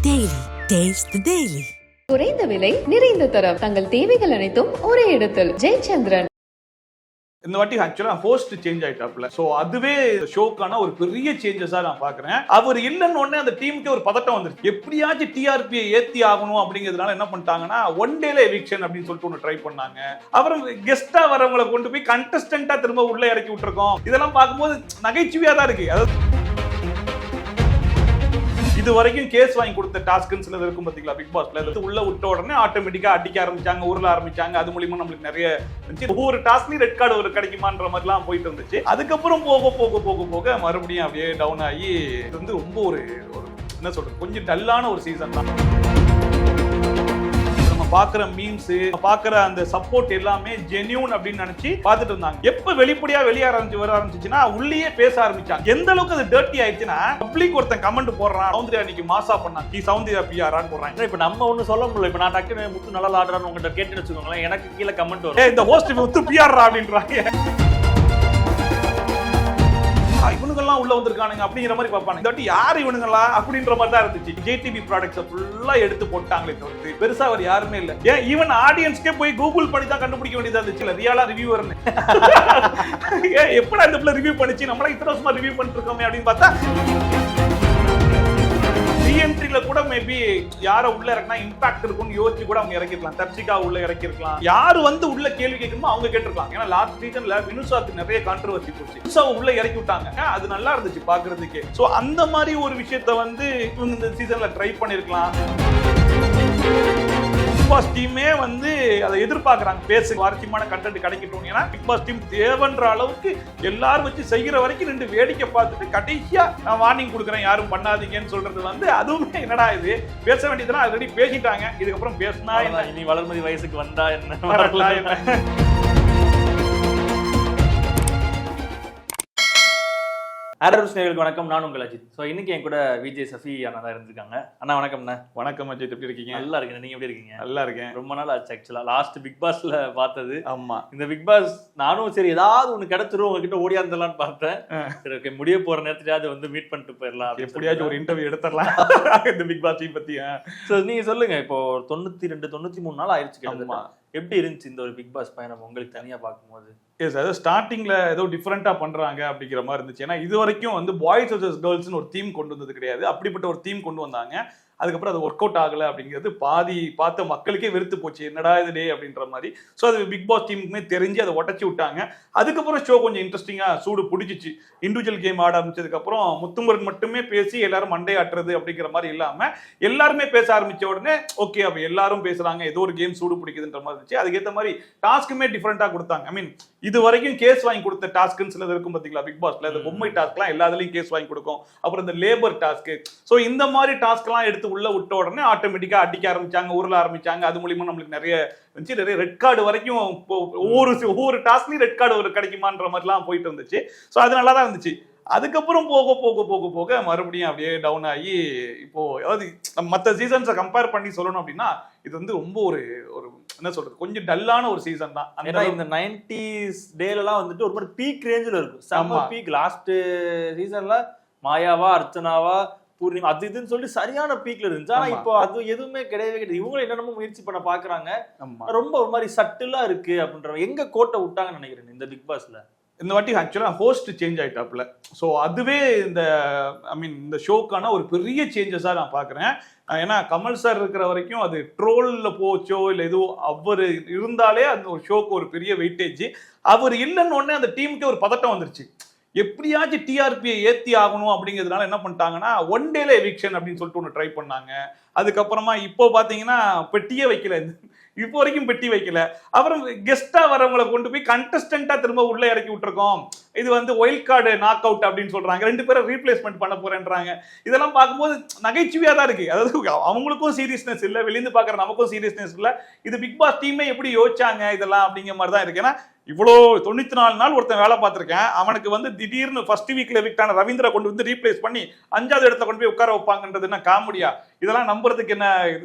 Daily. Taste the Daily. குறைந்த விலை நிறைந்த தரம் தங்கள் தேவைகள் அனைத்தும் ஒரே இடத்தில் ஜெயச்சந்திரன். இந்த வாட்டி ஆக்சுவலா ஹோஸ்ட் சேஞ்ச் ஆயிட்டாப்ல. சோ அதுவே ஷோக்கான ஒரு பெரிய சேஞ்சஸா நான் பாக்குறேன். அவர் இல்லன்னு உடனே அந்த டீமுக்கு ஒரு பதட்டம் வந்துருச்சு. எப்படியாச்சும் டிஆர்பியை ஏத்தி ஆகணும் அப்படிங்கிறதுனால என்ன பண்ணிட்டாங்கன்னா ஒன் டேல எவிக்ஷன் அப்படின்னு சொல்லிட்டு ஒன்று ட்ரை பண்ணாங்க. அப்புறம் கெஸ்டா வரவங்களை கொண்டு போய் கண்டஸ்டன்டா திரும்ப உள்ள இறக்கி விட்டுருக்கோம். இதெல்லாம் பார்க்கும்போது நகைச்சுவையா தான் இருக்கு. அதாவது இது வரைக்கும் கேஸ் வாங்கி கொடுத்த டாஸ்க்னு சிலது இருக்கும் பாத்தீங்களா பிக் பாஸ்ல. உள்ள விட்ட உடனே ஆட்டோமேட்டிக்கா அடிக்க ஆரம்பிச்சாங்க, உருள ஆரம்பிச்சாங்க. அது மூலியமா நம்மளுக்கு நிறைய ஒவ்வொரு டாஸ்க்லயும் ரெட் கார்டு ஒரு கிடைக்குமான்ற மாதிரிலாம் போயிட்டு இருந்துச்சு. அதுக்கப்புறம் போக போக போக போக மறுபடியும் அப்படியே டவுன் ஆகி இது வந்து ரொம்ப ஒரு என்ன சொல்றது கொஞ்சம் டல்லான ஒரு சீசன் தான். பாக்குற மீம்ஸ், பாக்குற அந்த சப்போர்ட் எல்லாமே ஜென்யூன் அப்படின்னு நினைச்சு பார்த்துட்டு இருந்தாங்க. எப்ப வெளிப்படையா வெளிய வர ஆரம்பிச்சுன்னா உள்ளேயே பேச ஆரம்பிச்சாங்க. எந்த அளவுக்கு அது டர்ட்டி ஆயிடுச்சுன்னா பப்ளிக் ஒருத்தன் கமெண்ட் போடுறான், சௌந்தர்யா அன்னைக்கு மாசா பண்ணாங்க, நீ சௌந்தர்யா பிஆரான்னு போடுறாங்க. இப்ப நம்ம ஒண்ணு சொல்ல முடியல. இப்ப நான் டக்குனு முத்து நல்லா ஆடுறான்னு உங்ககிட்ட கேட்டு வச்சுக்கோங்களேன், எனக்கு கீழே கமெண்ட் வரும், இந்த ஹோஸ்ட் முத்து பிஆர் அப்படின்றாங்க. இவனுங்கெல்லாம் உள்ள வந்திருக்கானுங்க அப்படிங்கிற மாதிரி பார்ப்பாங்க. இந்த வாட்டி யார் இவனுங்களா அப்படின்ற மாதிரி தான் இருந்துச்சு. ஜேடிபி ப்ராடக்ட்ஸ் ஃபுல்லா எடுத்து போட்டாங்களே தவிர்த்து பெருசா அவர் யாருமே இல்ல. ஏன் ஈவன் ஆடியன்ஸ்க்கே போய் கூகுள் பண்ணி தான் கண்டுபிடிக்க வேண்டியதா இருந்துச்சு. ரியாலா ரிவ்யூவர்னு எப்படா இந்த பிள்ளை ரிவ்யூ பண்ணிச்சு, நம்மளா இத்தனை வருஷமா ரிவ்யூ பண்ணிட்டு இருக்கோமே அப்படின்னு பார்த்தா ரீஎன்ட்ரில கூட மேபி யார உள்ள இறக்கினா இம்பாக்ட் இருக்கும்னு யோசிச்சு கூட அவங்க இறக்கிருக்கலாம். தர்ஷிகா உள்ள இறக்கிருக்கலாம். யாரு வந்து உள்ள கேள்வி கேட்கணுமோ அவங்க கேட்டிருக்கலாம். ஏன்னா லாஸ்ட் சீசன்ல வினுசாக்கு நிறைய கான்ட்ரோவர்சி போச்சு. வினுசாவை உள்ள இறக்கி விட்டாங்க, அது நல்லா இருந்துச்சு பாக்குறதுக்கு. சோ அந்த மாதிரி ஒரு விஷயத்த வந்து இவங்க இந்த சீசன்ல ட்ரை பண்ணிருக்கலாம். பிக் பாஸ் டீமே வந்து அதை எதிர்பார்க்கறாங்க, பேச சுவாரஸ்யமான கண்டென்ட் கிடைக்கட்டும். ஏன்னா பிக் பாஸ் டீம் தேவன்ற அளவுக்கு எல்லாரும் வச்சு செய்யற வரைக்கும் ரெண்டு வேடிக்கை பார்த்துட்டு கடைசியா நான் வார்னிங் கொடுக்குறேன் யாரும் பண்ணாதீங்கன்னு சொல்றது வந்து அதுவுமே என்னடா இது, பேச வேண்டியதுனா ஆல்ரெடி பேசிட்டாங்க. இதுக்கப்புறம் பேசினா இனி வளர்மதி வயசுக்கு வந்தா என்ன. ஆரோஸ் நேயர்களுக்கு வணக்கம், நான் உங்கள் அஜித். ஸோ இன்னைக்கு என் கூட விஜய் சஃபி அண்ணா தான் இருந்திருக்காங்க. அண்ணா வணக்கம்ண்ணா. வணக்கம் அஜித், எப்படி இருக்கீங்க? நல்லா இருக்கேன், நீங்க எப்படி இருக்கீங்க? நல்லா இருக்கேன். ரொம்ப நாள் ஆச்சு ஆக்சுவலா லாஸ்ட் பிக் பாஸ்ல பார்த்தது. ஆமா, இந்த பிக் பாஸ் நானும் சரி ஏதாவது ஒண்ணு கிடைச்சிரும் உங்ககிட்ட ஓடியாந்தலான்னு பார்த்தேன். சரி முடிய போற நேரத்துலயாவது வந்து மீட் பண்ணிட்டு போயிடலாம், எப்படியாச்சும் ஒரு இன்டர்வியூ எடுத்துடலாம் இந்த பிக் பாஸ் டீம் பத்தி. நீங்க சொல்லுங்க, இப்போ 92-93 நாள் ஆயிடுச்சு. எப்படி இருந்துச்சு இந்த ஒரு பிக் பாஸ் பயணம் உங்களுக்கு தனியா பார்க்கும்போது? எஸ், அதாவது ஸ்டார்டிங்ல ஏதோ டிஃப்ரெண்டா பண்றாங்க அப்படிங்கிற மாதிரி இருந்துச்சு. ஏன்னா இது வரைக்கும் வந்து பாய்ஸ் வர்சஸ் கேர்ள்ஸ்னு ஒரு தீம் கொண்டு வந்தது கிடையாது. அப்படிப்பட்ட ஒரு தீம் கொண்டு வந்தாங்க. அதுக்கப்புறம் அது ஒர்க் அவுட் ஆகலை அப்படிங்கிறது பாதி பார்த்த மக்களுக்கே வெறுத்து போச்சு, என்னடா இது டே அப்படின்ற மாதிரி. ஸோ அது பிக் பாஸ் டீமுக்குமே தெரிஞ்சு அதை உடச்சி விட்டாங்க. அதுக்கப்புறம் ஷோ கொஞ்சம் இன்ட்ரெஸ்டிங்காக சூடு பிடிச்சிச்சு. இண்டிவிஜுவல் கேம் ஆட ஆரம்பிச்சதுக்கப்புறம் முத்துமுருகன் மட்டுமே பேசி எல்லாரும் மண்டை ஆட்டுறது அப்படிங்கிற மாதிரி இல்லாமல் எல்லாருமே பேச ஆரம்பிச்ச உடனே ஓகே அப்போ எல்லாரும் பேசுறாங்க, ஏதோ ஒரு கேம் சூடு பிடிக்குதுன்ற மாதிரி இருந்துச்சு. அதுக்கேற்ற மாதிரி டாஸ்க்குமே டிஃப்ரெண்டாக கொடுத்தாங்க. ஐ மீன் இது வரைக்கும் கேஸ் வாங்கி கொடுத்த டாஸ்க்னு சிலது இருக்கும் பார்த்தீங்களா பிக் பாஸ்ல. இந்த பொம்மை டாஸ்க்லாம் எல்லாத்துலையும் கேஸ் வாங்கி கொடுக்கும். அப்புறம் இந்த லேபர் டாஸ்க்கு, ஸோ இந்த மாதிரி டாஸ்க்லாம் எடுத்து உள்ள விட்ட உடனே ஆட்டோமேட்டிக்கா அடிக்க ஆரம்பிச்சாங்க, உருள ஆரம்பிச்சாங்க. அது மூலியமா நம்மளுக்கு நிறைய ரெட் கார்டு வரைக்கும் ஒவ்வொரு டாஸ்க்லயும் ரெட் கார்டு ஒரு கிடைக்குமான்ற மாதிரிலாம் போயிட்டு இருந்துச்சு. ஸோ அது நல்லா தான் இருந்துச்சு. அதுக்கப்புறம் போக போக போக போக மறுபடியும் அப்படியே டவுன் ஆகி இப்போ அதாவது மற்ற சீசன்ஸை கம்பேர் பண்ணி சொல்லணும் அப்படின்னா இது வந்து ரொம்ப ஒரு என்ன சொல்றது கொஞ்சம் டல்லான ஒரு சீசன் தான். இந்த 90s டேலாம் வந்துட்டு ஒரு மாதிரி பீக் ரேஞ்சில் இருக்கும். செம்ம பீக். லாஸ்ட் சீசன்ல மாயாவா அர்ச்சனாவா பூர்ணிமா அது இதுன்னு சொல்லி சரியான பீக்ல இருந்துச்சு. ஆனா இப்போ அது எதுவுமே கிடையவே கிடையாது. இவங்களும் என்னென்னமோ முயற்சி பண்ண பாக்குறாங்க. ரொம்ப ஒரு மாதிரி சட்டிலா இருக்கு அப்படின்ற எங்க கோட்டை விட்டாங்கன்னு நினைக்கிறேன் இந்த பிக் பாஸ்ல. இந்த வாட்டி ஆக்சுவலா ஹோஸ்ட் சேஞ்ச் ஆயிட்டாப்ல. ஸோ அதுவே இந்த ஷோக்கான ஒரு பெரிய சேஞ்சஸா நான் பாக்குறேன். ஏன்னா கமல் சார் இருக்கிற வரைக்கும் அது ட்ரோல்ல போச்சோ இல்லை எதுவும் அவர் இருந்தாலே அந்த ஒரு ஷோக்கு ஒரு பெரிய வெயிட்டேஜ். அவர் இல்லைன்னு உடனே அந்த டீமுக்கே ஒரு பதட்டம் வந்துருச்சு. எப்படியாச்சும் டிஆர்பியை ஏத்தி ஆகணும் அப்படிங்கிறதுனால என்ன பண்ணிட்டாங்கன்னா ஒன் டேல எவிக்ஷன் அப்படின்னு சொல்லிட்டு ஒன்று ட்ரை பண்ணாங்க. அதுக்கப்புறமா இப்போ பாத்தீங்கன்னா பெட்டியே வைக்கல, இப்போ வரைக்கும் பெட்டி வைக்கல. அப்புறம் கெஸ்டா வரவங்களை கொண்டு போய் கண்டஸ்டன்டா திரும்ப உள்ள இறக்கி விட்டுருக்கோம். இது வந்து ஒயில்ட் கார்டு நாக் அவுட் அப்படின்னு சொல்றாங்க. 2 பேரை ரீப்ளேஸ்மெண்ட் பண்ண போறேன்றாங்க. இதெல்லாம் பார்க்கும்போது நகைச்சுவையா தான் இருக்கு. அதாவது அவங்களுக்கும் சீரியஸ்னஸ் இல்லை, வெளியிருந்து பாக்குற நமக்கும் சீரியஸ்னஸ் இல்லை. இது பிக் பாஸ் டீமே எப்படி யோசிச்சாங்க இதெல்லாம் அப்படிங்கிற மாதிரி தான் இருக்கு. ஏன்னா இவ்வளோ 94 நாள் ஒருத்தன் வேலை பார்த்துருக்கேன். அவனுக்கு வந்து திடீர்னு ஃபர்ஸ்ட் வீக்ல எவிக்டான ரவீந்திரா கொண்டு வந்து ரீப்ளேஸ் பண்ணி 5வது இடத்த கொண்டு போய் உட்கார வைப்பாங்கன்றது என்ன காமெடியா? இதெல்லாம் நம்புறதுக்கு என்ன?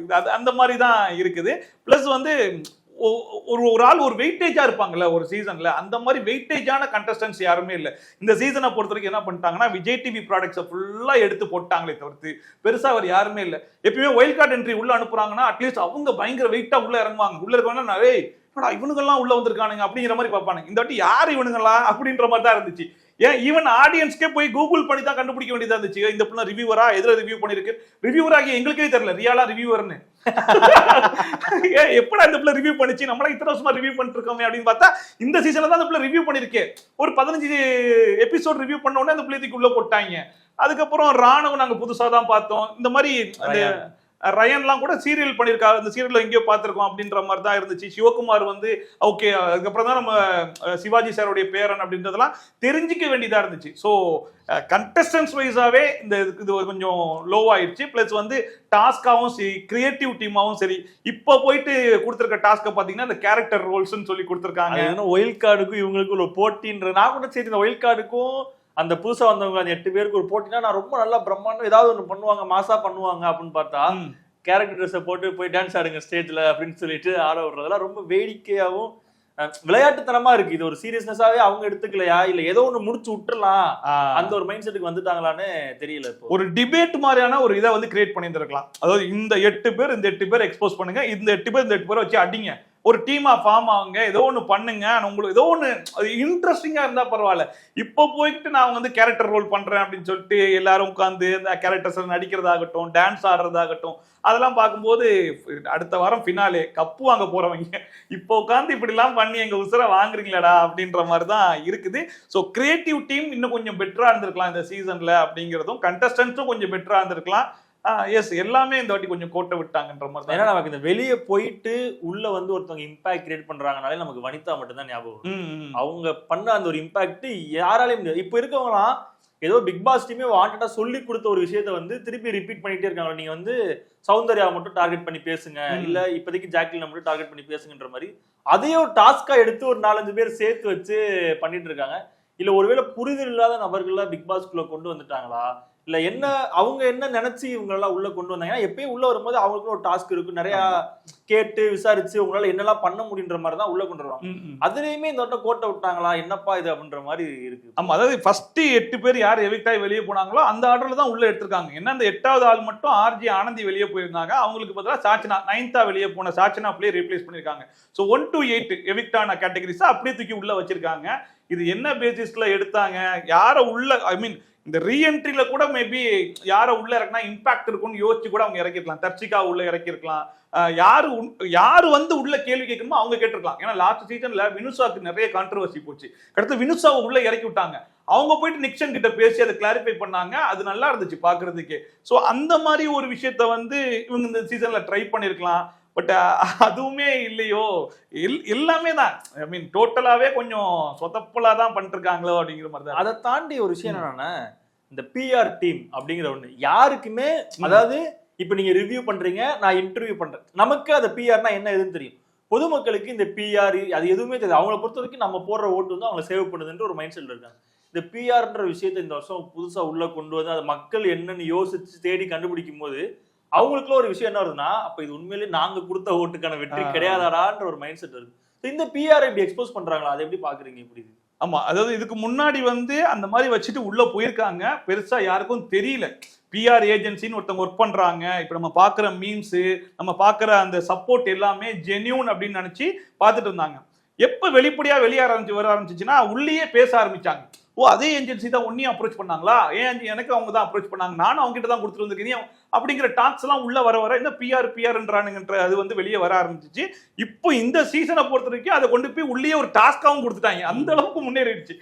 அந்த மாதிரி தான் இருக்குது. பிளஸ் வந்து ஒரு ஆள் ஒரு வெயிட்டேஜா இருப்பாங்கல்ல ஒரு சீசன்ல, அந்த மாதிரி வெயிட்டேஜான கண்டஸ்டன்ஸ் யாருமே இல்ல. இந்த சீசனை பொறுத்த வரைக்கும் என்ன பண்ணிட்டாங்கன்னா, விஜய் டிவி ப்ராடக்ட்ஸை ஃபுல்லா எடுத்து போட்டாங்களே தவிர்த்து பெருசா அவர் யாருமே இல்ல. எப்பயுமே வைல்ட் கார்டு என்ட்ரி உள்ள அனுப்புறாங்கன்னா அட்லீஸ்ட் அவங்க பயங்கர வெயிட்டா உள்ள இறங்குவாங்க. உள்ள இருக்கவங்க நிறைய இவனுங்கெல்லாம் உள்ள வந்திருக்கானுங்க அப்படிங்கிற மாதிரி பார்ப்பானுங்க. இந்த வாட்டி யார் இவனுங்களா அப்படின்ற மாதிரி தான் இருந்துச்சு. ஏன் ஈவன் ஆடியன்ஸ்க்கே போய் கூகுள் பண்ணி தான் கண்டுபிடிக்க வேண்டியதா இருந்துச்சு. இந்த பிள்ளை ரிவ்யூவரா, எதுல ரிவ்யூ பண்ணிருக்கு, ரிவ்யூவராகி எங்களுக்கே தெரியல ரியாலா ரிவ்யூவர்னு. எப்படா இந்த பிள்ளை ரிவ்யூ பண்ணிச்சு, நம்மளா இத்தனை வருஷமா ரிவ்யூ பண்ணிட்டு இருக்கோமே அப்படின்னு பார்த்தா இந்த சீசன்ல தான் அந்த பிள்ளை ரிவ்யூ பண்ணிருக்கு. ஒரு 15 எபிசோட் ரிவ்யூ பண்ண உடனே அந்த பிள்ளைக்கு உள்ள போட்டாங்க. அதுக்கப்புறம் ராணுவம் நாங்க புதுசா தான் பார்த்தோம். இந்த மாதிரி ரயன்லாம் கூட சீரியல் பண்ணியிருக்காரு, அந்த சீரியல்ல எங்கேயோ பார்த்திருக்கோம் அப்படின்ற மாதிரி தான் இருந்துச்சு. சிவகுமார் வந்து ஓகே, அதுக்கப்புறம் தான் நம்ம சிவாஜி சாருடைய பேரன் அப்படின்றதெல்லாம் தெரிஞ்சிக்க வேண்டியதா இருந்துச்சு. ஸோ கண்டஸ்டன்ஸ் வைஸாவே இந்த இது கொஞ்சம் லோ ஆயிடுச்சு. பிளஸ் வந்து டாஸ்காவும் சரி, கிரியேட்டிவ் டீமாவும் சரி, இப்போ போயிட்டு கொடுத்துருக்க டாஸ்கை பார்த்தீங்கன்னா இந்த கேரக்டர் ரோல்ஸ்ன்னு சொல்லி கொடுத்துருக்காங்க. ஒயில் கார்டுக்கும் இவங்களுக்கும் ஒரு போட்டின்ற, நான் கூட சரி இந்த ஒயில் கார்டுக்கும் அந்த புதுசா வந்தவங்க அந்த 8 பேருக்கு ஒரு போட்டினா நான் ரொம்ப நல்லா பிரம்மாண்டம் ஏதாவது ஒன்று பண்ணுவாங்க, மாசா பண்ணுவாங்க அப்படின்னு பார்த்தா கேரக்டர் ட்ரெஸ்ஸை போட்டு போய் டான்ஸ் ஆடுங்க ஸ்டேஜ்ல அப்படின்னு சொல்லிட்டு ஆட விடுறதெல்லாம் ரொம்ப வேடிக்கையாகவும் விளையாட்டுத்தனமா இருக்கு. இது ஒரு சீரியஸ்னஸாவே அவங்க எடுத்துக்கலையா, இல்ல ஏதோ ஒண்ணு முடிச்சு விட்டுறலாம் அந்த ஒரு மைண்ட் செட்டுக்கு வந்துட்டாங்களான்னு தெரியல. இப்போ ஒரு டிபேட் மாதிரியான ஒரு இதை வந்து கிரியேட் பண்ணியிருந்திருக்கலாம். அதாவது இந்த 8 பேர் இந்த 8 பேர் எக்ஸ்போஸ் பண்ணுங்க, இந்த 8 பேர் இந்த 8 பேரை வச்சு அடிங்க, ஒரு டீமா ஃபார்ம் ஆகுங்க, ஏதோ ஒன்று பண்ணுங்க, உங்களுக்கு ஏதோ ஒன்று இன்ட்ரெஸ்டிங்கா இருந்தா பரவாயில்ல. இப்போ போயிட்டு நான் வந்து கேரக்டர் ரோல் பண்றேன் அப்படின்னு சொல்லிட்டு எல்லாரும் உட்காந்து இந்த கேரக்டர்ஸ் நடிக்கிறதாகட்டும், டான்ஸ் ஆடுறதாகட்டும், அதெல்லாம் பார்க்கும்போது அடுத்த வாரம் ஃபினாலே கப்பு வாங்க போறவங்க இப்போ உட்காந்து இப்படிலாம் பண்ணி எங்க உசுரை வாங்குறீங்களாடா அப்படின்ற மாதிரி தான் இருக்குது. ஸோ கிரியேட்டிவ் டீம் இன்னும் கொஞ்சம் பெட்டரா இருந்திருக்கலாம் இந்த சீசன்ல அப்படிங்கிறதும், கண்டஸ்டன்ஸும் கொஞ்சம் பெட்டரா இருந்திருக்கலாம். எஸ், எல்லாமே இந்த வாட்டி கொஞ்சம் கோட்டை விட்டாங்கன்ற மாதிரி. ஏன்னா நமக்கு இந்த வெளியே போயிட்டு உள்ள வந்து ஒருத்தவங்க இம்பாக்ட் கிரியேட் பண்றாங்கனாலே நமக்கு வனிதா மட்டும் தான் ஞாபகம். அவங்க பண்ண அந்த ஒரு இம்பாக்ட் யாராலையும் முடியாது. இப்ப இருக்கவங்களாம் ஏதோ பிக் பாஸ் டீமே வாண்டடா சொல்லி கொடுத்த ஒரு விஷயத்த வந்து திருப்பி ரிப்பீட் பண்ணிட்டே இருக்காங்க. நீங்க வந்து சௌந்தர்யா மட்டும் டார்கெட் பண்ணி பேசுங்க, இல்ல இப்போதைக்கு ஜாக்லின் மட்டும் டார்கெட் பண்ணி பேசுங்கன்ற மாதிரி அதையே ஒரு டாஸ்கா எடுத்து ஒரு 4-5 பேர் சேர்த்து வச்சு பண்ணிட்டு இருக்காங்க. இல்ல ஒருவேளை புரிதல் இல்லாத நபர்கள்லாம் பிக் பாஸ்குள்ள கொண்டு வந்துட்டாங்களா, இல்ல என்ன அவங்க என்ன நினைச்சு இவங்க எல்லாம் உள்ள கொண்டு வந்தாங்க. எப்பயும் உள்ள வரும்போது அவங்களுக்கு ஒரு டாஸ்க் இருக்கு, நிறைய கேட்டு விசாரிச்சு உங்களால என்னெல்லாம் பண்ண முடியுன்ற மாதிரி தான் உள்ள கொண்டு வருவாங்க. அதுலயுமே இந்த வட்டம் கோட்டை விட்டாங்களா என்னப்பா இது அப்படின்ற மாதிரி இருக்கு. ஆமா, அதாவது ஃபர்ஸ்ட் 8 பேர் யார் எவிக்ட் ஆகி வெளியே போனாங்களோ அந்த ஆர்டர்ல தான் உள்ள எடுத்திருக்காங்க. என்ன அந்த 8வது ஆள் மட்டும் ஆர்ஜி ஆனந்தி வெளியே போயிருந்தாங்க, அவங்களுக்கு பதிலாக சாச்சனா 9th வெளியே போன சாச்சனா அப்படியே ரீப்ளேஸ் பண்ணிருக்காங்க. ஸோ 1 to 8 எவிக்ட் ஆன கேட்டகரிஸ் அப்படியே தூக்கி உள்ள வச்சிருக்காங்க. இது என்ன பேசிஸ்ல எடுத்தாங்க, யார உள்ள, ஐ மீன் இந்த ரீஎன்ட்ரியில கூட மேபி யாரை உள்ள இறக்குனா இம்பாக்ட் இருக்கும்னு யோசிச்சு கூட அவங்க இறக்கிருக்கலாம். தர்ஷிகா உள்ள இறக்கிருக்கலாம், யாரு வந்து உள்ள கேள்வி கேட்கணுமோ அவங்க கேட்டிருக்கலாம். ஏன்னா லாஸ்ட் சீசன்ல வினுசாக்கு நிறைய கான்ட்ரவர்சி போச்சு. அடுத்து வினுசாவை உள்ள இறக்கி விட்டாங்க, அவங்க போயிட்டு நிக்சன் கிட்ட பேசி அதை கிளாரிஃபை பண்ணாங்க, அது நல்லா இருந்துச்சு பாக்குறதுக்கே. ஸோ அந்த மாதிரி ஒரு விஷயத்த வந்து இவங்க இந்த சீசன்ல ட்ரை பண்ணிருக்கலாம். பட் அதுவுமே இல்லையோ, எல்லாமே தான், ஐ மீன் டோட்டலாவே கொஞ்சம் சொதப்பலா தான் பண்ணிட்டு இருக்காங்களோ அப்படிங்கிற மாதிரி தான். அதை தாண்டி ஒரு விஷயம் என்னன்னா, இந்த பிஆர் டீம் அப்படிங்கிற ஒண்ணு யாருக்குமே, அதாவது இப்ப நீங்க ரிவ்யூ பண்றீங்க, நான் இன்டர்வியூ பண்றேன், நமக்கு அந்த பிஆர்னா என்ன எதுன்னு தெரியும். பொதுமக்களுக்கு இந்த பிஆர் அது எதுவுமே தெரியாது. அவங்களை பொறுத்த வரைக்கும் நம்ம போடுற ஓட்டு வந்து அவங்களை சேவ் பண்ணுதுன்ற ஒரு மைண்ட் செட்ல இருக்காங்க. இந்த பிஆர்ன்ற விஷயத்தை இந்த வருஷம் புதுசா உள்ள கொண்டு வந்து அதை மக்கள் என்னன்னு யோசிச்சு தேடி கண்டுபிடிக்கும் போது அவங்களுக்குள்ள ஒரு விஷயம் என்ன வருதுன்னா, அப்ப இது உண்மையிலேயே நாங்க கொடுத்த ஓட்டுக்கான வெற்றி கிடையாதாடான்ற ஒரு மைண்ட் செட் இருக்கு. இந்த பிஆர் எப்படி எக்ஸ்போஸ் பண்றாங்களா, அதை எப்படி பாக்குறீங்க? இப்படி ஆமா, அதாவது இதுக்கு முன்னாடி வந்து அந்த மாதிரி வச்சுட்டு உள்ள போயிருக்காங்க, பெருசா யாருக்கும் தெரியல. பிஆர் ஏஜென்சின்னு ஒருத்தவங்க ஒர்க் பண்றாங்க. இப்ப நம்ம பாக்குற மீம்ஸ், நம்ம பாக்குற அந்த சப்போர்ட் எல்லாமே ஜென்யூன் அப்படின்னு நினைச்சு பார்த்துட்டு இருந்தாங்க. எப்ப வெளிப்படையா வெளியே வர ஆரம்பிச்சுன்னா உள்ளேயே பேச ஆரம்பிச்சாங்க. ஓ, அதே ஏஜென்சி தான் ஒன்னையும் அப்ரோச் பண்ணாங்களா, எனக்கு அவங்க தான் அப்ரோச் பண்ணாங்க, நானும் அவங்க கிட்ட தான் கொடுத்துருந்துருக்கேன் அப்படிங்கிற டாக்ஸ் எல்லாம் உள்ள வர என்ன பிஆர்ன்றானுங்கன்ற அது வந்து வெளியே வர ஆரம்பிச்சிச்சு. இப்போ இந்த சீசனை பொறுத்த வரைக்கும் அதை கொண்டு போய் உள்ளே ஒரு டாஸ்காவும் கொடுத்துட்டாங்க. அந்த அளவுக்கு முன்னேறிடுச்சு.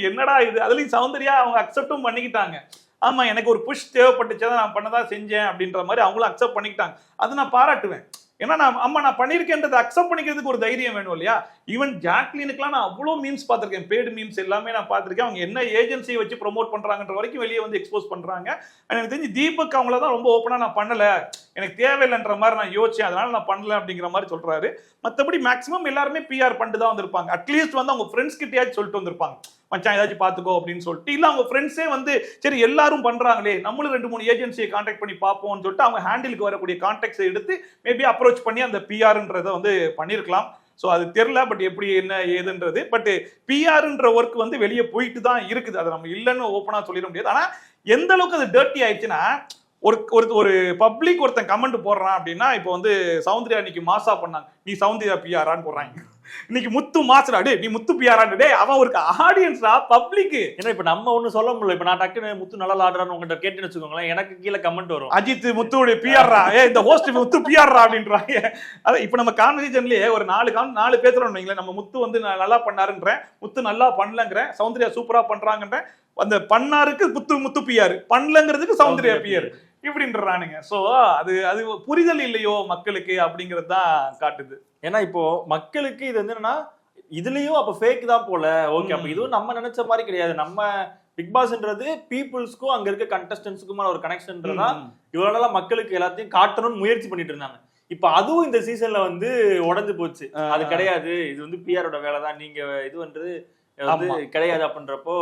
என்னடா இது, அதுலயும் சௌந்தர்யா அவங்க அக்செப்டும் பண்ணிக்கிட்டாங்க. ஆமா, எனக்கு ஒரு புஷ் தேவைப்பட்டுச்சதான் நான் பண்ணதான் செஞ்சேன் அப்படின்ற மாதிரி அவங்களும் அக்செப்ட் பண்ணிக்கிட்டாங்க. அதை நான் பாராட்டுவேன். ஏன்னா நான் பண்ணிருக்கேன்றதை அக்செப்ட் பண்ணிக்கிறதுக்கு ஒரு தைரியம் வேணும் இல்லையா. ஈவன் ஜாக்லினுக்குலாம் நான் அவ்வளோ மீம்ஸ் பார்த்திருக்கேன், பெய்டு மீம்ஸ் எல்லாமே நான் பார்த்திருக்கேன். அவங்க என்ன ஏஜென்சியை வச்சு ப்ரொமோட் பண்றாங்கன்ற வரைக்கும் வெளியே வந்து எக்ஸ்போஸ் பண்றாங்க. எனக்கு தெரிஞ்சு தீபக் அவங்கள தான் ரொம்ப ஓப்பனா நான் பண்ணல, எனக்கு தேவையில்லைன்ற மாதிரி நான் யோசிச்சேன், அதனால நான் பண்ணல அப்படிங்கிற மாதிரி சொல்றாரு. மற்றபடி மேக்ஸிமம் எல்லாருமே பிஆர் பண்ணிட்டு தான் வந்திருப்பாங்க. அட்லீஸ்ட் வந்து அவங்க ஃப்ரெண்ட்ஸ் கிட்டயாச்சும் சொல்லிட்டு வந்திருப்பாங்க. மச்சான் ஏதாச்சும் பாத்துக்கோ அப்படின்னு சொல்லிட்டு, இல்ல அவங்க ஃப்ரெண்ட்ஸே வந்து சரி எல்லாரும் பண்றாங்களே நம்மளும் 2-3 ஏஜென்சியை கான்டாக்ட் பண்ணி பார்ப்போம்னு சொல்லிட்டு அவங்க ஹேண்டிலுக்கு வரக்கூடிய கான்டாக்ட்ஸை எடுத்து மேபி அப்ரோச் பண்ணி அந்த பிஆர்ன்றதை வந்து பண்ணிருக்கலாம். ஸோ அது தெரியல, பட் எப்படி என்ன ஏதுன்றது. பட் பிஆர்ன்ற ஒர்க் வந்து வெளியே போயிட்டு தான் இருக்குது, அதை நம்ம இல்லைன்னு ஓப்பனா சொல்லிட முடியாது. ஆனா எந்த அளவுக்கு அது டர்ட்டி ஆயிடுச்சுன்னா, ஒரு பப்ளிக் ஒருத்தன் கமெண்ட் போடுறான் அப்படின்னா, இப்போ வந்து சௌந்தர்யா இன்னைக்கு மாசா பண்ணாங்க, நீ சௌந்தர்யா பிஆரான்னு போடுறாங்க. இன்னைக்கு முத்து மாசடா, டே நீ முத்து பிஆரான்னு, டே அவன் ஒரு ஆடியன்ஸா பப்ளிக். ஏன்னா இப்ப நம்ம ஒண்ணு சொல்ல முடியல. இப்ப நான் டக்குன்னு முத்து நல்லா ஆடுறான்னு உங்ககிட்ட கேட்டுன்னு வச்சுக்கோங்களேன், எனக்கு கீழே கமெண்ட் வரும், அஜித் முத்துடைய பிஆர்ரா, இந்த ஹோஸ்ட் முத்து பிஆர்ரா அப்படின்றாங்க. அதான் இப்ப நம்ம கான்வர்சேஷன்லயே ஒரு 4 பேசுறோம் வைங்களேன், நம்ம முத்து வந்து நல்லா பண்ணாருன்றேன், முத்து நல்லா பண்ணலங்கிறேன், சௌந்தர்யா சூப்பரா பண்றாங்கன்றேன், அந்த பண்ணாருக்கு முத்து பிஆர், பண்ணலங்கிறதுக்கு சௌந்தர்யா பிஆர் இப்படின்றானுங்க. சோ அது புரிதல் இல்லையோ மக்களுக்கு அப்படிங்கிறது தான் காட்டுது. ஏன்னா இப்போ மக்களுக்கு இது வந்து என்னன்னா, இதுலயும் அப்ப ஃபேக் தான் போல. ஓகே, அப்ப இதுவும் நம்ம நினைச்ச மாதிரி கிடையாது. நம்ம பிக் பாஸ்ன்றது பீப்புள்ஸ்க்கும் அங்க இருக்க கண்டஸ்டன்ஸ்க்குமான ஒரு கனெக்ஷன்றதா இவ்வளவு நாளா மக்களுக்கு எல்லாத்தையும் காட்டணும்னு முயற்சி பண்ணிட்டு இருந்தாங்க. இப்ப அதுவும் இந்த சீசன்ல வந்து உடஞ்சு போச்சு. அது கிடையாது, இது வந்து பிஆரோட வேலை தான், நீங்க இது வந்து கிடையாது அப்படின்றப்போ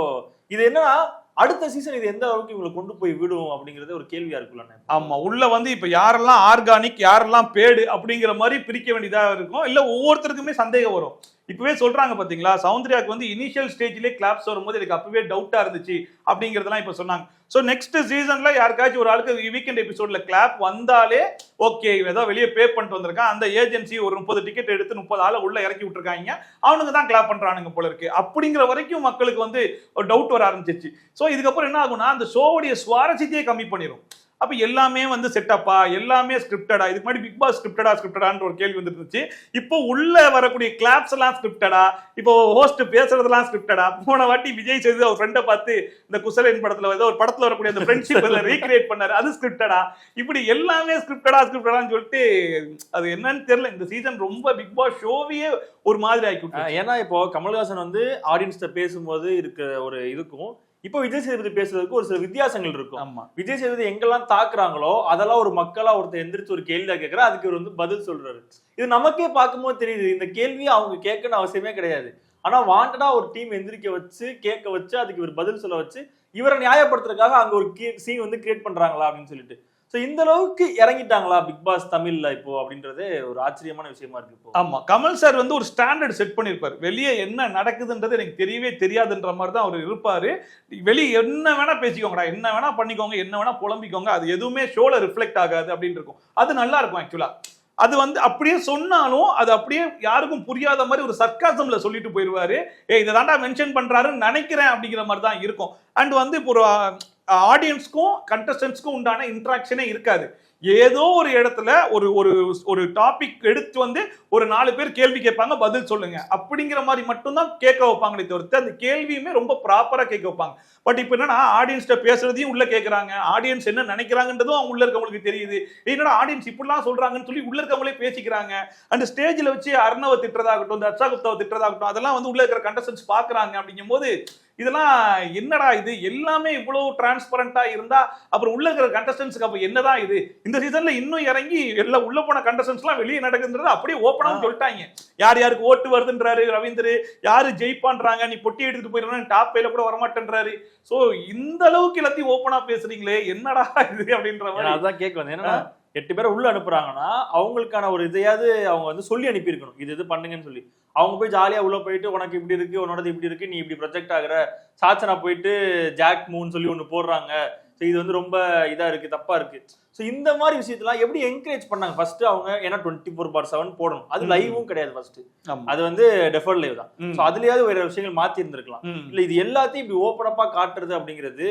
இது என்னன்னா அடுத்த சீசன் இது எந்த அளவுக்கு இவங்களை கொண்டு போய் விடும் அப்படிங்கறது ஒரு கேள்வியா இருக்குல்ல. ஆமா, உள்ள வந்து இப்ப யாரெல்லாம் ஆர்கானிக் யாரெல்லாம் பேடு அப்படிங்கிற மாதிரி பிரிக்க வேண்டியதா இருக்கும். இல்ல ஒவ்வொருத்தருக்குமே சந்தேகம் வரும். இப்பவே சொல்றாங்க பாத்தீங்களா, சௌந்தர்யாக்கு வந்து இனிஷியல் ஸ்டேஜ்லயே கிளாப்ஸ் வரும்போது எனக்கு அப்பவே டவுட்டா இருந்துச்சு அப்படிங்கறதெல்லாம் இப்ப சொன்னாங்க. சோ நெக்ஸ்ட் சீசன்ல யாருக்காச்சும் ஒரு ஆளுக்கு வீக்கெண்ட் எபிசோட்ல கிளாப் வந்தாலே ஓகே, ஏதோ வெளியே பே பண்ணிட்டு வந்திருக்கான், அந்த ஏஜென்சி ஒரு 30 டிக்கெட் எடுத்து 30 ஆளை உள்ள இறக்கி விட்டுருக்காங்க, அவனுங்க தான் கிளாப் பண்றானுங்க போல இருக்கு அப்படிங்கிற வரைக்கும் மக்களுக்கு வந்து ஒரு டவுட் வர ஆரம்பிச்சிச்சு. சோ இதுக்கப்புறம் என்ன ஆகும்னா, அந்த ஷோவுடைய சுவாரஸ்யத்தையே கம்மி பண்ணிடும். அப்ப எல்லாமே வந்து செட்டப்பா, எல்லாமே ஸ்கிரிப்டடா. இதுக்கு முன்னாடி பிக் பாஸ் ஸ்கிரிப்டடான்ற ஒரு கேள்வி வந்துருந்துச்சு. இப்போ உள்ள வரக்கூடிய கிளாப்ஸ் எல்லாம் ஸ்கிரிப்டடா, இப்போ ஹோஸ்ட் பேசுறதெல்லாம் ஸ்கிரிப்டடா. போன வாட்டி விஜய் செய்து அவர் ஃப்ரெண்டை பார்த்து இந்த குசலன் படத்துல ஏதோ ஒரு படத்துல வரக்கூடிய அந்த ஃப்ரெண்ட்ஷிப் ரீக்ரியேட் பண்ணாரு, அது ஸ்கிரிப்டடா. இப்படி எல்லாமே ஸ்கிரிப்டடான்னு சொல்லிட்டு அது என்னன்னு தெரியல. இந்த சீசன் ரொம்ப பிக் பாஸ் ஷோவையே ஒரு மாதிரி ஆக்கிவிட்டு. ஏன்னா இப்போ கமல்ஹாசன் வந்து ஆடியன்ஸ்ட பேசும்போது இருக்கிற ஒரு இதுக்கும் இப்போ விஜய் சேதுபதி பேசுறதுக்கு ஒரு சில வித்தியாசங்கள் இருக்கும். ஆமா, விஜய் சேதுபதி எங்கெல்லாம் தாக்குறாங்களோ அதெல்லாம் ஒரு மக்களா ஒருத்தர் எந்திரிச்சு ஒரு கேள்வியா கேட்கறா, அதுக்கு இவர் வந்து பதில் சொல்றாரு. இது நமக்கே பார்க்கும்போது தெரியுது, இந்த கேள்வியை அவங்க கேட்கணும் அவசியமே கிடையாது. ஆனா வாண்டடா ஒரு டீம் எந்திரிக்க வச்சு கேட்க வச்சு அதுக்கு இவர் பதில் சொல்ல வச்சு இவரை நியாயப்படுத்துறதுக்காக அங்க ஒரு சீன் வந்து கிரியேட் பண்றாங்களா அப்படின்னு சொல்லிட்டு. இந்த அளவுக்கு இறங்கிட்டாங்களா பிக் பாஸ் தமிழ்ல இப்போ அப்படின்றதே ஒரு ஆச்சரியமான விஷயமா இருக்கு இப்போ. ஆமா, கமல் சார் வந்து ஒரு ஸ்டாண்டர்ட் செட் பண்ணிருப்பாரு. வெளியே என்ன நடக்குதுன்றது எனக்கு தெரியவே தெரியாதுன்ற மாதிரி தான் அவர் இருப்பாரு. வெளியே என்ன வேணா பேசிக்கோங்கடா, என்ன வேணா பண்ணிக்கோங்க, என்ன வேணா புலம்பிக்கோங்க, அது எதுவுமே ஷோல ரிஃப்ளெக்ட் ஆகாது அப்படின்னு இருக்கும். அது நல்லா இருக்கும் ஆக்சுவலா. அது வந்து அப்படியே சொன்னாலும் அது அப்படியே யாருக்கும் புரியாத மாதிரி ஒரு சர்க்காசம்ல சொல்லிட்டு போயிருவாரு. இதை தாண்டா மென்ஷன் பண்றாருன்னு நினைக்கிறேன் அப்படிங்கிற மாதிரி தான் இருக்கும். அண்ட் வந்து இப்போ ஒரு ஆடியன்ஸ்க்கும் கண்டஸ்டன்ஸ்க்கும் உண்டான இன்ட்ராக்ஷனே இருக்காது. ஏதோ ஒரு இடத்துல ஒரு ஒரு ஒரு டாபிக் எடுத்து வந்து ஒரு 4 பேர் கேள்வி கேட்பாங்க, பதில் சொல்லுங்க அப்படிங்கிற மாதிரி மட்டும்தான் கேட்க வைப்பாங்களே தவிர்த்து அந்த கேள்வியுமே ரொம்ப ப்ராப்பரா கேட்க வைப்பாங்க. பட் இப்போ என்னன்னா, ஆடியன்ஸ்ட பேசுறதையும் உள்ள கேட்கறாங்க, ஆடியன்ஸ் என்ன நினைக்கிறாங்கன்றதும் அவங்க உள்ள இருக்கவங்களுக்கு தெரியுது. என்னடா ஆடியன்ஸ் இப்படிலாம் சொல்றாங்கன்னு சொல்லி உள்ள இருக்கவங்களே பேசிக்கிறாங்க. அந்த ஸ்டேஜ்ல வச்சு அர்ணவ திட்டுறதாகட்டும், தர்ஷா குப்தாவை திட்டுறதாகட்டும், அதெல்லாம் வந்து உள்ள இருக்கிற கண்டஸ்டன்ஸ் பாக்குறாங்க. அப்படிங்கும் போது இதெல்லாம் என்னடா இது, எல்லாமே இவ்வளவு டிரான்ஸ்பரண்டா இருந்தா அப்புறம் உள்ள இருக்கிற கண்டஸ்டன்ஸ்க்கு அப்ப என்னதான் இது? இந்த சீசன்ல இன்னும் இறங்கி எல்லாம் உள்ள போன கண்டஸ்டன்ஸ் எல்லாம் வெளியே நடக்குதுன்றது அப்படியே ஓப்பனாவும் சொல்லிட்டாங்க. யார் யாருக்கு ஓட்டு வருதுன்றாரு ரவீந்திர, யாரு ஜெயிப்பான்றாங்க, நீ பொட்டி எடுத்துட்டு போயிடணும், டாப் பைல கூட வரமாட்டேன்றாரு. சோ இந்த அளவுக்கு எல்லாத்தையும் ஓப்பனா பேசுறீங்களே, என்னடா இது அப்படின்ற மாதிரி அதான் கேட்க வந்து என்னன்னா, 8 பேரை உள்ள அனுப்புறாங்கன்னா அவங்களுக்கான ஒரு இதையாவது அவங்க வந்து சொல்லி அனுப்பியிருக்கணும், இது பண்ணுங்கன்னு சொல்லி. அவங்க போய் ஜாலியா உள்ள போயிட்டு உனக்கு இப்படி இருக்கு, உன்னோடது இப்படி இருக்கு, நீ இப்படி ப்ரொஜெக்ட் ஆகுற, சாச்சனா போயிட்டு ஜாக் மூன் சொல்லி ஒண்ணு போடுறாங்க, இது வந்து ரொம்ப இதா இருக்கு, தப்பா இருக்கு. இந்த மாதிரி விஷயத்தெல்லாம் எப்படி என்கரேஜ் பண்ணாங்க ஃபர்ஸ்ட் அவங்க? ஏன்னா 24/7 போடணும், அது லைவும் கிடையாது ஃபர்ஸ்ட், அது வந்து டெஃபர்ட் லைவ் தான். அதுலயாவது வேற விஷயங்கள் மாத்தி இருந்திருக்கலாம். இல்ல இது எல்லாத்தையும் இப்படி ஓப்பன் அப்பா காட்டுறது அப்படிங்கிறது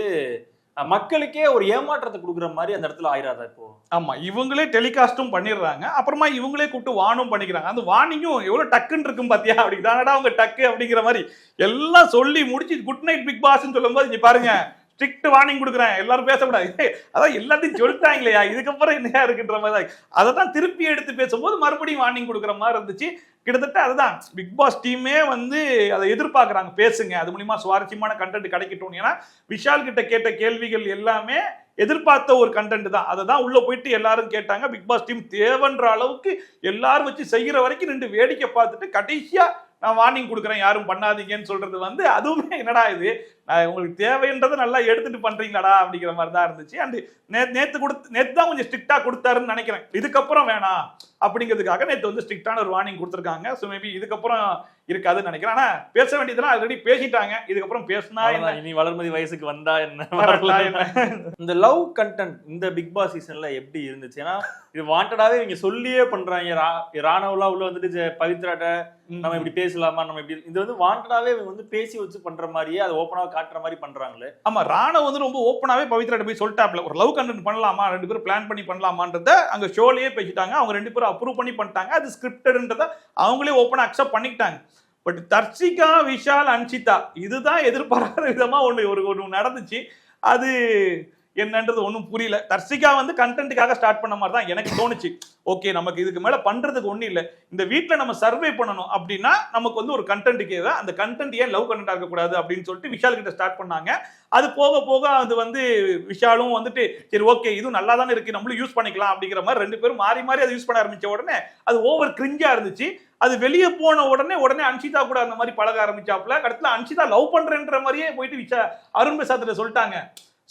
மக்களுக்கே ஒரு ஏமாற்றத்தை கொடுக்குற மாதிரி அந்த இடத்துல ஆயிராதா இப்போ? ஆமா, இவங்களே டெலிகாஸ்டும் பண்ணிடுறாங்க, அப்புறமா இவங்களே கூப்பிட்டு வானும் பண்ணிக்கிறாங்க. அந்த வார்னிங்கும் எவ்வளவு டக்குன்னு இருக்கும் பாத்தியா, அப்படிதானடா அவங்க டக்கு அப்படிங்கிற மாதிரி எல்லாம் சொல்லி முடிச்சு குட் நைட் பிக் பாஸ்ன்னு சொல்லும் போது இங்க பாருங்க ஸ்ட்ரிக்ட் வார்னிங் கொடுக்குறேன், எல்லாரும் பேசக்கூடாது, அதான் எல்லாத்தையும் சொல்லிட்டாங்க இல்லையா, இதுக்கப்புறம் என்னையா இருக்குன்ற மாதிரி அதை தான் திருப்பி எடுத்து பேசும்போது மறுபடியும் வார்னிங் கொடுக்குற மாதிரி இருந்துச்சு. கிட்டத்தட்ட அதுதான் பிக் பாஸ் டீமே வந்து அதை எதிர்பார்க்குறாங்க, பேசுங்க, அது மூலியமா சுவாரஸ்யமான கண்டென்ட் கிடைக்கட்டும். ஏன்னா விஷால் கிட்ட கேட்ட கேள்விகள் எல்லாமே எதிர்பார்த்த ஒரு கண்டென்ட் தான், அதை தான் உள்ள போயிட்டு எல்லாரும் கேட்டாங்க. பிக் பாஸ் டீம் தேவன்ற அளவுக்கு எல்லாரும் வச்சு செய்யற வரைக்கும் 2 வேடிக்கை பார்த்துட்டு கடைசியா நான் வார்னிங் கொடுக்குறேன் யாரும் பண்ணாதீங்கன்னு சொல்றது வந்து அதுவுமே என்னடா இது, நான் உங்களுக்கு தேவைன்றதை நல்லா எடுத்துட்டு பண்றீங்களாடா அப்படிங்கிற மாதிரி தான் இருந்துச்சு. அண்ட் நேத்து தான் கொஞ்சம் ஸ்ட்ரிக்டா கொடுத்தாருன்னு நினைக்கிறேன். இதுக்கப்புறம் வேணாம் அப்படிங்கிறதுக்காக நேத்து வந்து ஸ்ட்ரிக்டான ஒரு வார்னிங் கொடுத்துருக்காங்க. ஸோ மேபி இதுக்கப்புறம் இருக்காதுன்னு நினைக்கிறேன். ஆனா பேச வேண்டியதெல்லாம் ஆல்ரெடி பேசிட்டாங்க. இதுக்கப்புறம் பேசினா இனி வளர்மதி வயசுக்கு வந்தா என்ன என்ன இந்த லவ் கண்டென்ட் இந்த பிக் பாஸ் சீசன்ல எப்படி இருந்துச்சு? ஏன்னா இது வாண்டடாவே இவங்க சொல்லியே பண்றாங்க. ராணவெல்லாம் உள்ள வந்துட்டு பவித்ராட்ட நம்ம இப்படி பேசலாமா, நம்ம இப்படி, இது வந்து வாண்டடாவே இவங்க வந்து பேசி வச்சு பண்ற மாதிரியே அதை ஓப்பனா காட்டுற மாதிரி பண்றாங்களே. ஆமா, ராணவ் வந்து ரொம்ப ஓப்பனாவே பவித்ராட்ட போய் சொல்லிட்டாப்ல, ஒரு லவ் கண்டென்ட் பண்ணலாமா, 2 பேரும் பிளான் பண்ணி பண்ணலாமான்றத அங்க ஷோலயே பேசிட்டாங்க. அவங்க 2 பேரும் அப்ரூவ் பண்ணி பண்ணிட்டாங்க. அது ஸ்கிரிப்டட்ன்றத அவங்களே ஓப்பனா அக்செப்ட் பண்ணிக்கிட்டாங்க. பட் தர்ஷிகா, விஷால், அன்ஷிதா இதுதான் எதிர்பாராத விதமா ஒன்று நடந்துச்சு. அது என்னன்றது ஒன்றும் புரியல. தர்ஷிகா வந்து கண்டென்ட்டுக்காக ஸ்டார்ட் பண்ண மாதிரி தான் எனக்கு தோணுச்சு. ஓகே, நமக்கு இதுக்கு மேல பண்றதுக்கு ஒன்றும் இல்லை, இந்த வீட்டில் நம்ம சர்வே பண்ணணும் அப்படின்னா நமக்கு வந்து ஒரு கண்டென்ட் தேவை, அந்த கண்டென்ட் ஏன் லவ் கண்டென்ட் இருக்கக்கூடாது அப்படின்னு சொல்லிட்டு விஷால் கிட்ட ஸ்டார்ட் பண்ணாங்க. அது போக போக அது வந்து விஷாலும் வந்துட்டு சரி ஓகே இதுவும் நல்லா தானே இருக்கு, நம்மளும் யூஸ் பண்ணிக்கலாம் அப்படிங்கிற மாதிரி 2 பேரும் மாறி மாறி அதை யூஸ் பண்ண ஆரம்பிச்ச உடனே அது ஓவர் கிரிஞ்சா இருந்துச்சு. அது வெளியே போன உடனே அன்ஷிதா கூட அந்த மாதிரி பழக ஆரம்பிச்சாப்ல. கடைசியில் அன்ஷிதா லவ் பண்றேன்ற மாதிரியே போயிட்டு அருண் பிரசாத் சொல்லிட்டாங்க.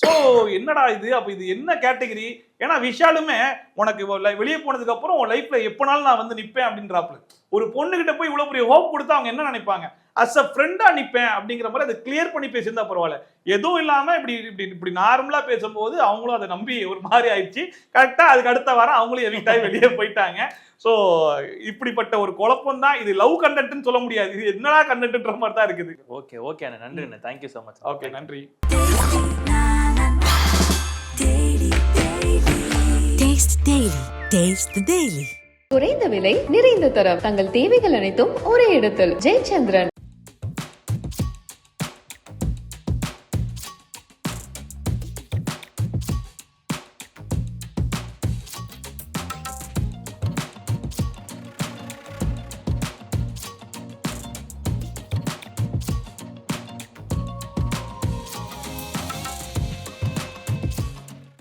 சோ என்னடா இது, அப்ப இது என்ன கேட்டகரி? ஏன்னா விஷாலுமே உனக்கு வெளியே போனதுக்கு அப்புறம் உன் லைஃப்ல எப்பனாலும் நான் வந்து நிப்பேன் அப்படின்றாப்ல. ஒரு பொண்ணு கிட்ட போய் இவ்வளவு பெரிய ஹோப் கொடுத்தா அவங்க என்ன நினைப்பாங்க? அஸ் அ ஃப்ரெண்டா நிப்பேன் அப்படிங்கிற மாதிரி அதை கிளியர் பண்ணி பேசியிருந்தா பரவாயில்ல. எதுவும் இல்லாம இப்படி நார்மலா பேசும்போது அவங்களும் அதை நம்பி ஒரு மாதிரி ஆயிடுச்சு. கரெக்டா அதுக்கு அடுத்த வாரம் அவங்களும் எவிக்ட் ஆகி வெளியே போயிட்டாங்க. சோ இப்படிப்பட்ட ஒரு குழப்பம் தான் இது. லவ் கண்டென்ட்னு சொல்ல முடியாது, இது என்னடா கண்டென்ட்ன்ற மாதிரி தான் இருக்குது. ஓகே அண்ணா, நன்றி அண்ணா, தேங்க்யூ ஸோ மச். ஓகே, நன்றி. Taste Daily. Taste the Daily. குறைந்த விலை நிறைந்த தரம், தங்கள் தேவைகள் அனைத்தும் ஒரே இடத்தில். ஜெயச்சந்திரன்.